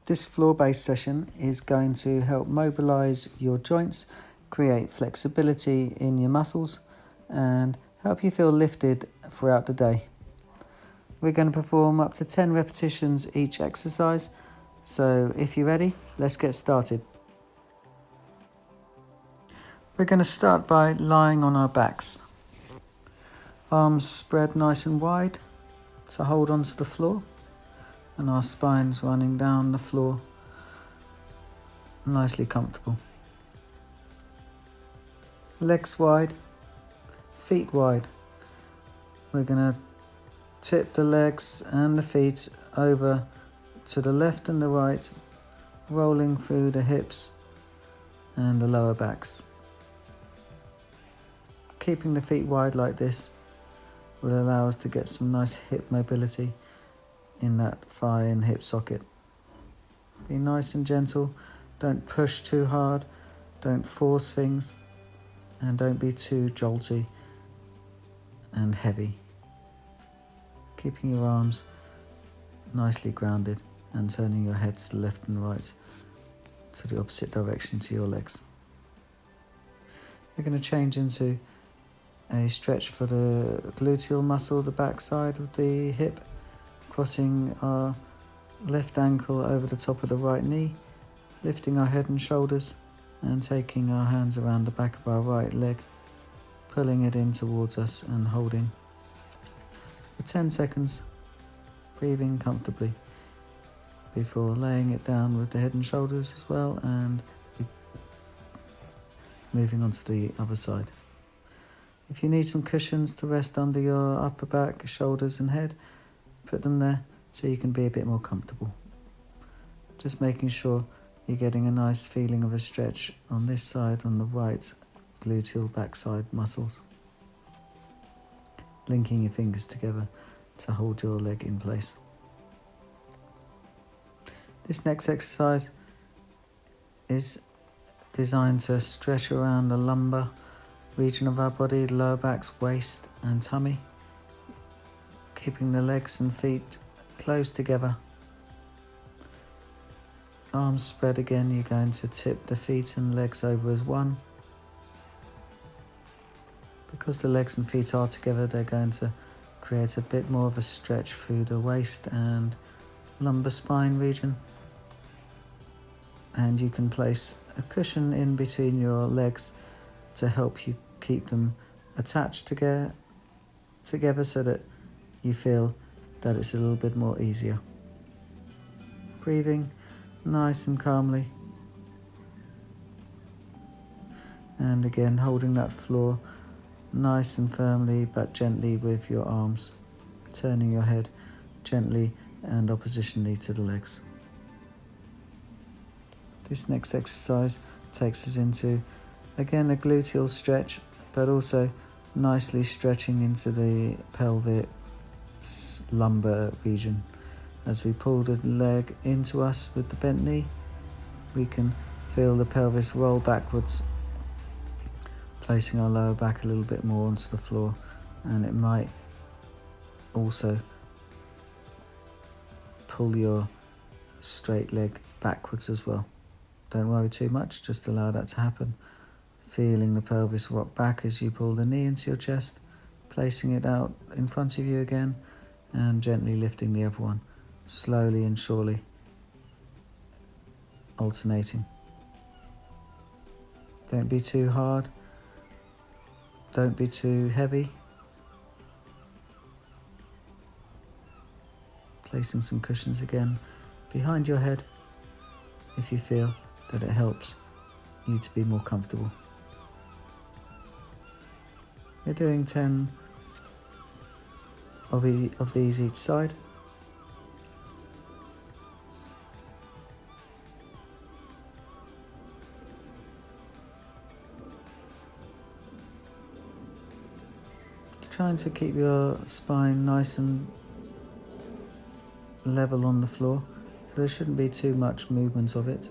This floor-based session is going to help mobilize your joints, create flexibility in your muscles, and help you feel lifted throughout the day. We're going to perform up to 10 repetitions each exercise. So if you're ready, let's get started. We're going to start by lying on our backs. Arms spread nice and wide to hold onto the floor, and our spines running down the floor, nicely comfortable. Legs wide, feet wide. We're going to tip the legs and the feet over to the left and the right, rolling through the hips and the lower backs. Keeping the feet wide like this will allow us to get some nice hip mobility in that thigh and hip socket. Be nice and gentle, don't push too hard, don't force things, and don't be too jolty and heavy. Keeping your arms nicely grounded and turning your head to the left and right to the opposite direction to your legs. We're going to change into a stretch for the gluteal muscle, the back side of the hip, crossing our left ankle over the top of the right knee, lifting our head and shoulders and taking our hands around the back of our right leg, pulling it in towards us and holding for 10 seconds, breathing comfortably before laying it down with the head and shoulders as well and moving on to the other side. If you need some cushions to rest under your upper back, shoulders and head, put them there so you can be a bit more comfortable. Just making sure you're getting a nice feeling of a stretch on this side, on the right gluteal backside muscles. Linking your fingers together to hold your leg in place. This next exercise is designed to stretch around the lumbar region of our body, lower backs, waist and tummy. Keeping the legs and feet close together. Arms spread again, you're going to tip the feet and legs over as one. Because the legs and feet are together, they're going to create a bit more of a stretch through the waist and lumbar spine region. And you can place a cushion in between your legs to help you keep them attached together so that you feel that it's a little bit more easier. Breathing nice and calmly. And again, holding that floor nice and firmly but gently with your arms, turning your head gently and oppositionally to the legs. This next exercise takes us into, again, a gluteal stretch, but also nicely stretching into the pelvic lumbar region. As we pull the leg into us with the bent knee, we can feel the pelvis roll backwards, placing our lower back a little bit more onto the floor, and it might also pull your straight leg backwards as well. Don't worry too much, just allow that to happen. Feeling the pelvis rock back as you pull the knee into your chest, placing it out in front of you again, and gently lifting the other one, slowly and surely, alternating. Don't be too hard, don't be too heavy. Placing some cushions again behind your head if you feel that it helps you to be more comfortable. We're doing 10 of these each side. Trying to keep your spine nice and level on the floor, so there shouldn't be too much movement of it,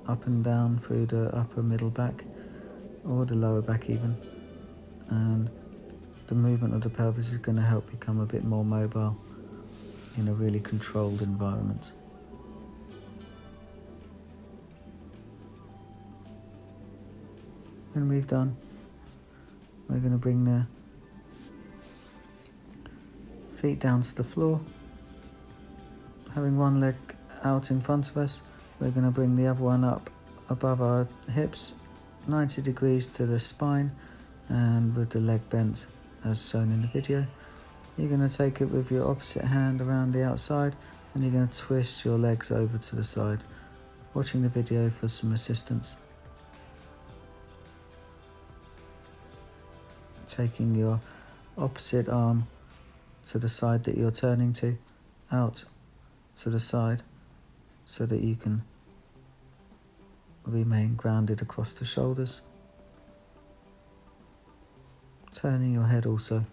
up and down through the upper middle back or the lower back even. And the movement of the pelvis is going to help become a bit more mobile in a really controlled environment. When we've done, we're going to bring the feet down to the floor. Having one leg out in front of us, we're going to bring the other one up above our hips, 90 degrees to the spine, and with the leg bent as shown in the video. You're going to take it with your opposite hand around the outside, and you're going to twist your legs over to the side, watching the video for some assistance. Taking your opposite arm to the side that you're turning to, out to the side, so that you can remain grounded across the shoulders. Turning your head also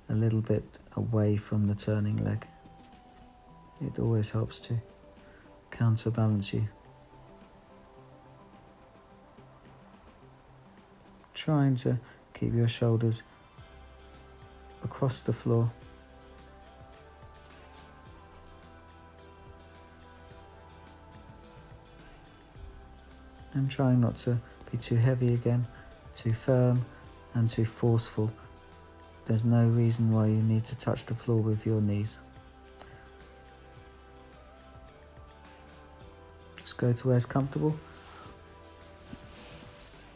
a little bit away from the turning leg. It always helps to counterbalance you. Trying to keep your shoulders across the floor. And trying not to be too heavy again, too firm and too forceful. There's no reason why you need to touch the floor with your knees. Just go to where it's comfortable.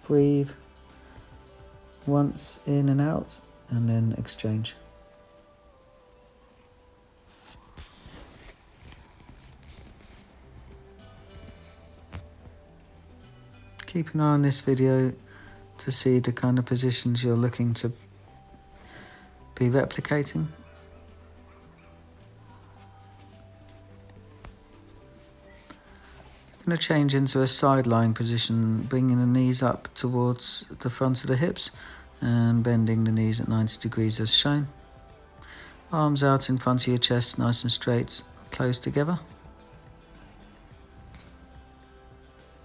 Breathe once in and out, and then exchange. Keep an eye on this video to see the kind of positions you're looking to be replicating. You're going to change into a side lying position, bringing the knees up towards the front of the hips and bending the knees at 90 degrees as shown. Arms out in front of your chest, nice and straight, close together.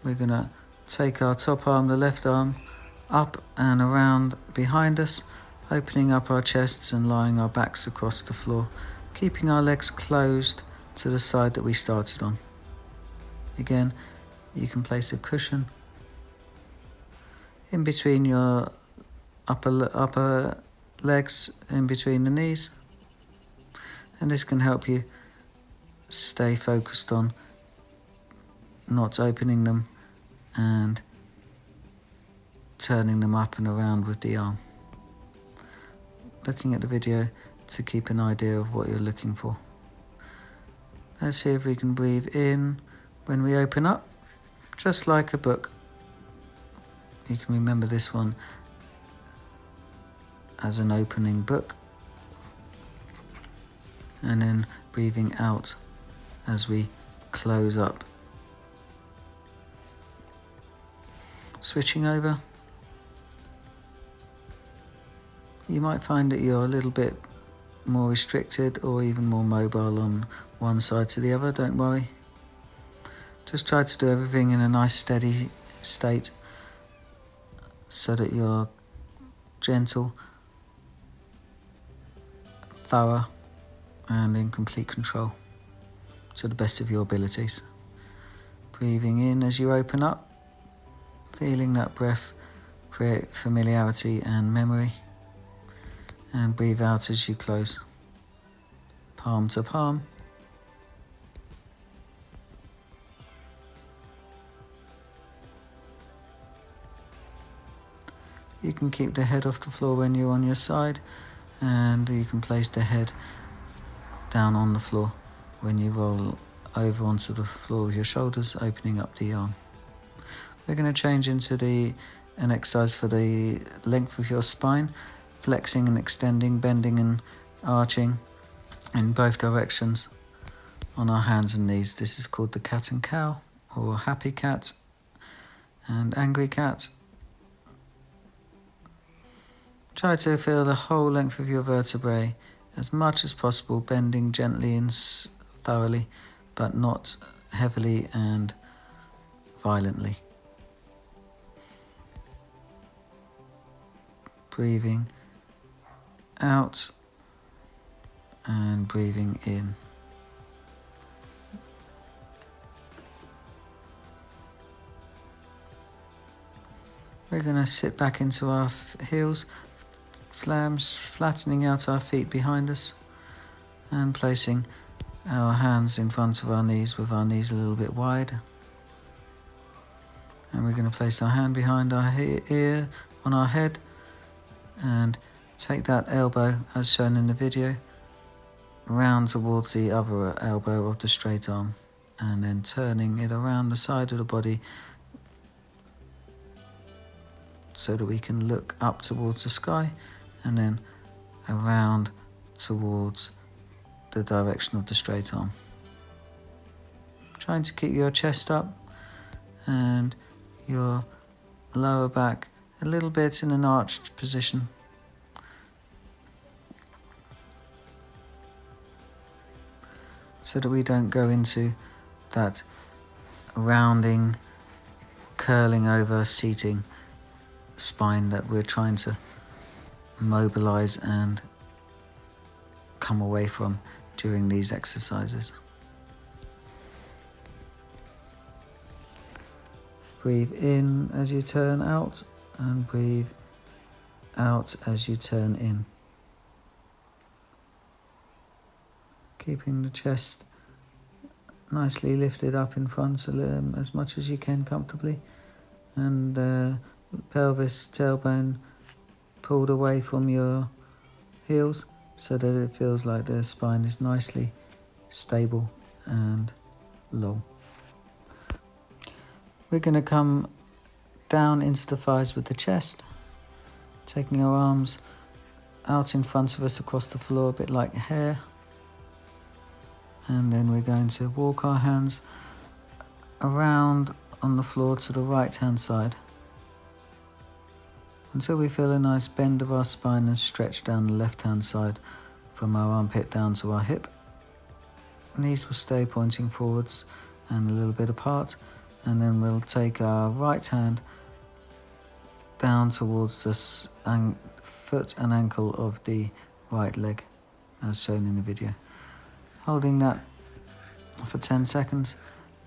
We're going to take our top arm, the left arm, up and around behind us, opening up our chests and lying our backs across the floor, keeping our legs closed to the side that we started on. Again, you can place a cushion in between your upper legs, in between the knees, and this can help you stay focused on not opening them and turning them up and around with the arm. Looking at the video to keep an idea of what you're looking for. Let's see if we can breathe in when we open up, just like a book. You can remember this one as an opening book, and then breathing out as we close up. Switching over, you might find that you're a little bit more restricted or even more mobile on one side to the other. Don't worry. Just try to do everything in a nice steady state so that you're gentle, thorough and in complete control to the best of your abilities. Breathing in as you open up, feeling that breath create familiarity and memory, and breathe out as you close, palm to palm. You can keep the head off the floor when you're on your side, and you can place the head down on the floor when you roll over onto the floor with your shoulders, opening up the arm. We're going to change into an exercise for the length of your spine, flexing and extending, bending and arching in both directions on our hands and knees. This is called the cat and cow, or happy cat and angry cat. Try to feel the whole length of your vertebrae as much as possible, bending gently and thoroughly, but not heavily and violently. Breathing out and breathing in. We're going to sit back into our heels, flattening out our feet behind us and placing our hands in front of our knees with our knees a little bit wide. And we're going to place our hand behind our ear on our head and take that elbow, as shown in the video, round towards the other elbow of the straight arm, and then turning it around the side of the body so that we can look up towards the sky, and then around towards the direction of the straight arm. Trying to keep your chest up and your lower back a little bit in an arched position. So that we don't go into that rounding, curling over, seating spine that we're trying to mobilize and come away from during these exercises. Breathe in as you turn out and breathe out as you turn in. Keeping the chest nicely lifted up in front as much as you can comfortably, and pelvis, tailbone pulled away from your heels so that it feels like the spine is nicely stable and long. We're going to come down into the thighs with the chest, taking our arms out in front of us across the floor, a bit like hair. And then we're going to walk our hands around on the floor to the right hand side until we feel a nice bend of our spine and stretch down the left hand side from our armpit down to our hip. Knees will stay pointing forwards and a little bit apart, and then we'll take our right hand down towards the foot and ankle of the right leg, as shown in the video. Holding that for 10 seconds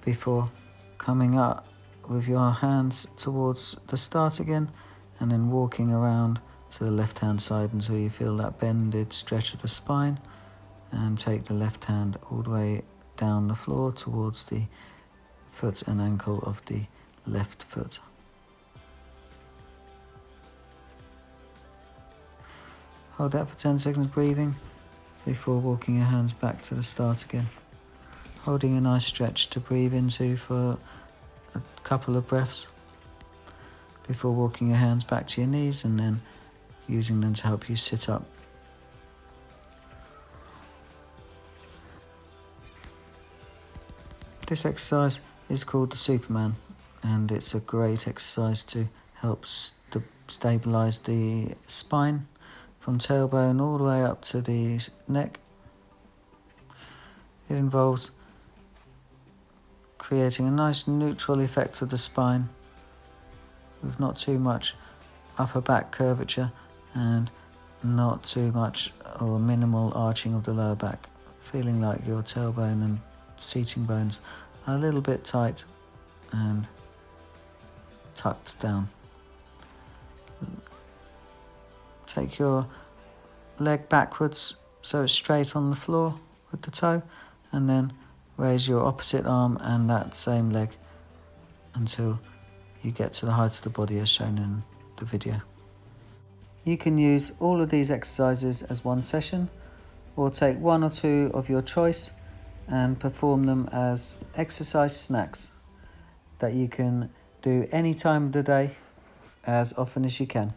before coming up with your hands towards the start again, and then walking around to the left hand side until you feel that bended stretch of the spine, and take the left hand all the way down the floor towards the foot and ankle of the left foot. Hold that for 10 seconds breathing before walking your hands back to the start again. Holding a nice stretch to breathe into for a couple of breaths before walking your hands back to your knees and then using them to help you sit up. This exercise is called the Superman, and it's a great exercise to help stabilize the spine from tailbone all the way up to the neck. It involves creating a nice neutral effect of the spine with not too much upper back curvature and not too much or minimal arching of the lower back, feeling like your tailbone and seating bones are a little bit tight and tucked down. Take your leg backwards so it's straight on the floor with the toe, and then raise your opposite arm and that same leg until you get to the height of the body as shown in the video. You can use all of these exercises as one session, or take one or two of your choice and perform them as exercise snacks that you can do any time of the day, as often as you can.